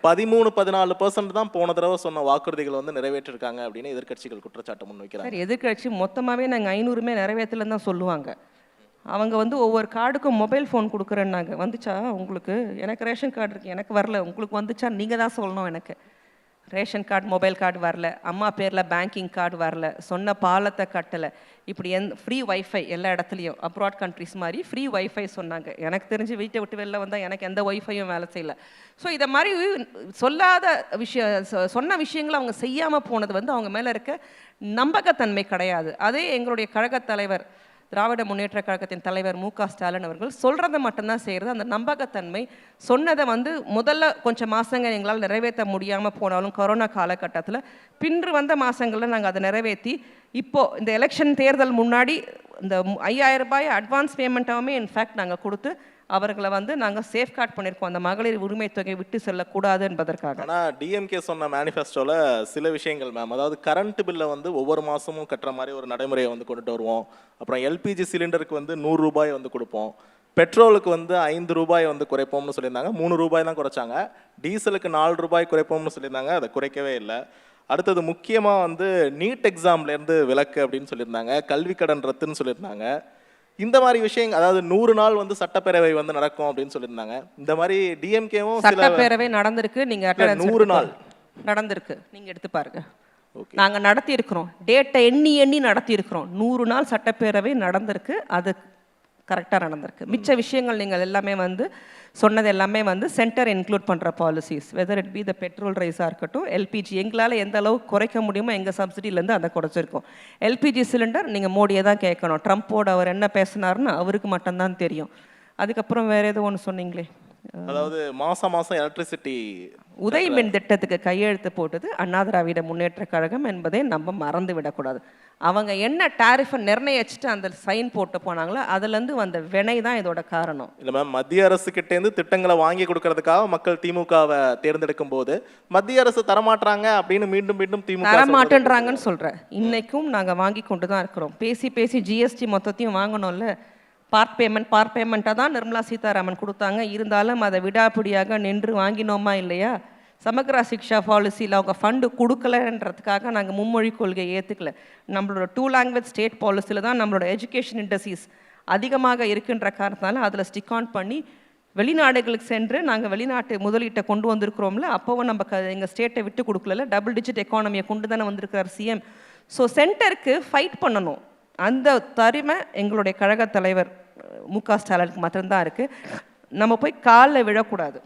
13-14% தான் போன தடவை சொன்ன வாக்குறுதிகள் வந்து நிறைவேற்றிருக்காங்க அப்படின்னு எதிர்க்கட்சிகள் குற்றச்சாட்டு முன்வைக்கிறாங்க. சார், எதிர்க்கட்சி மொத்தமாகவே நாங்கள் 500 நிறைவேற்றலன்னு தான் சொல்லுவாங்க. அவங்க வந்து ஒவ்வொரு கார்டுக்கும் மொபைல் ஃபோன் கொடுக்குறேன்னாங்க. வந்துச்சா உங்களுக்கு? எனக்கு ரேஷன் கார்டு இருக்குது, எனக்கு வரல. உங்களுக்கு வந்துச்சா? நீங்கள் தான் சொல்லணும். எனக்கு ரேஷன் கார்டு, மொபைல் கார்டு வரல, அம்மா பேரில் பேங்கிங் கார்டு வரல, சொன்ன பாலத்தை கட்டலை, இப்படி ஃப்ரீ வைஃபை எல்லா இடத்துலையும் அப்ராட் கண்ட்ரிஸ் மாதிரி ஃப்ரீ வைஃபை சொன்னாங்க. எனக்கு தெரிஞ்சு வீட்டை விட்டு வெளில வந்தால் எனக்கு எந்த ஒய்ஃபையும் வேலை செய்யலை. ஸோ இதை மாதிரி சொல்லாத சொன்ன விஷயங்களை அவங்க செய்யாமல் போனது வந்து அவங்க மேலே இருக்க நம்பகத்தன்மை கிடையாது. அதே எங்களுடைய கழகத் தலைவர், திராவிட முன்னேற்ற கழகத்தின் தலைவர் மு.க. ஸ்டாலின் அவர்கள் சொல்கிறத மட்டும்தான் செய்கிறது. அந்த நம்பகத்தன்மை சொன்னதை வந்து முதல்ல கொஞ்சம் மாதங்கள் எங்களால் நிறைவேற்ற முடியாமல் போனாலும் கொரோனா காலகட்டத்தில் பின்று வந்த மாதங்களில் நாங்கள் அதை நிறைவேற்றி இப்போது இந்த எலெக்ஷன் தேர்தல் முன்னாடி இந்த 5000 ரூபாய் அட்வான்ஸ் பேமெண்ட்டாகவுமே இன்ஃபேக்ட் நாங்கள் கொடுத்து அவர்களை வந்து நாங்கள் சேஃப்கார்ட் பண்ணியிருக்கோம், அந்த மகளிர் உரிமை தொகை விட்டு செல்லக்கூடாது என்பதற்காக. ஆனால் டிஎம்கே சொன்ன மேனிஃபெஸ்டோவில் சில விஷயங்கள் மேம், அதாவது கரண்ட் பில்லை வந்து ஒவ்வொரு மாதமும் கட்டுற மாதிரி ஒரு நடைமுறையை வந்து கொண்டுட்டு வருவோம். அப்புறம் எல்பிஜி சிலிண்டருக்கு வந்து 100 ரூபாய் வந்து கொடுப்போம். பெட்ரோலுக்கு வந்து 5 ரூபாய் வந்து குறைப்போம்னு சொல்லியிருந்தாங்க, 3 ரூபாய் தான் குறைச்சாங்க. டீசலுக்கு 4 ரூபாய் குறைப்போம்னு சொல்லியிருந்தாங்க, அதை குறைக்கவே இல்லை. அடுத்தது முக்கியமாக வந்து நீட் எக்ஸாம்லேருந்து விலக்கு அப்படின்னு சொல்லியிருந்தாங்க, கல்வி கடன் ரத்துன்னு சொல்லியிருந்தாங்க. இந்த மாதிரி விஷயங்கள், அதாவது 100 நாள் வந்து சட்டப்பேரவை வந்து நடக்கும் அப்படின்னு சொல்லியிருந்தாங்க. இந்த மாதிரி டிஎம்கேவும் சட்டப்பேரவை நடந்திருக்கு. நீங்க 100 நாள் நடந்திருக்கு, நீங்க எடுத்து பாருங்க. நாங்க நடத்தி இருக்கிறோம், டேட்டை எண்ணி எண்ணி நடத்தி இருக்கிறோம். 100 நாள் சட்டப்பேரவை நடந்திருக்கு, அது கரெக்டாக நடந்திருக்கு. மிச்ச விஷயங்கள் நீங்கள் எல்லாமே வந்து சொன்னது எல்லாமே வந்து சென்டர் இன்க்ளூட் பண்ணுற policies, whether it be the petrol ரைஸாக இருக்கட்டும், எல்பிஜி எங்களால் எந்த அளவுக்கு குறைக்க முடியுமோ எங்கள் சப்சிடியிலேருந்து அதை குறைச்சிருக்கோம். எல்பிஜி சிலிண்டர் நீங்கள் மோடியை தான் கேட்கணும், ட்ரம்ப்போட அவர் என்ன பேசினாருன்னு அவருக்கு மட்டும்தான் தெரியும். அதுக்கப்புறம் வேறு ஏதோ ஒன்று சொன்னீங்களே, அதாவது மாதம் எலக்ட்ரிசிட்டி உதய் மின் திட்டத்துக்கு கையெழுத்து போட்டது அண்ணா திராவிட முன்னேற்ற கழகம் என்பதை நம்ம மறந்து விடக்கூடாது. அவங்க என்ன டாரிஃபை நிர்ணயிச்சுட்டு அந்த சைன் போட்டு போனாங்களோ அதுலேருந்து வந்த வினை தான் இதோட காரணம். இல்லை மேம், மத்திய அரசுக்கிட்டேருந்து திட்டங்களை வாங்கி கொடுக்கறதுக்காக மக்கள் திமுகவை தேர்ந்தெடுக்கும் போது மத்திய அரசு தரமாட்டாங்க அப்படின்னு மீண்டும் மீண்டும் திமுக தரமாட்டேன்றாங்கன்னு சொல்கிறேன். இன்னைக்கும் நாங்கள் வாங்கி கொண்டு தான் இருக்கிறோம். பேசி பேசி ஜிஎஸ்டி மொத்தத்தையும் வாங்கணும்ல. பார்ட் பேமெண்ட்டாக தான் நிர்மலா சீதாராமன் கொடுத்தாங்க. இருந்தாலும் அதை விடாப்பிடியாக நின்று வாங்கினோமா இல்லையா? சமக்ரா சிக்ஷா பாலிசியில் அவங்க ஃபண்டு கொடுக்கலன்றதுக்காக நாங்கள் மும்மொழி கொள்கையை ஏற்றுக்கல. நம்மளோட 2 லாங்குவேஜ் ஸ்டேட் பாலிசியில் தான் நம்மளோட எஜுகேஷன் இண்டஸ்ட்ரீஸ் அதிகமாக இருக்கின்ற காரணத்தினால அதில் ஸ்டிக் ஆன் பண்ணி வெளிநாடுகளுக்கு சென்று நாங்கள் வெளிநாட்டு முதலீட்டை கொண்டு வந்திருக்கிறோம்ல. அப்போவும் நம்ம எங்கள் ஸ்டேட்டை விட்டு கொடுக்கல. டபுள் டிஜிட் எக்கானமியை கொண்டு தானே வந்திருக்கார் சிஎம். ஸோ சென்டருக்கு ஃபைட் பண்ணணும். அந்த தரிமை எங்களுடைய கழக தலைவர் மு.க. ஸ்டாலினுக்கு மட்டும்தான் இருக்குது. நம்ம போய் காலில் விழக்கூடாது.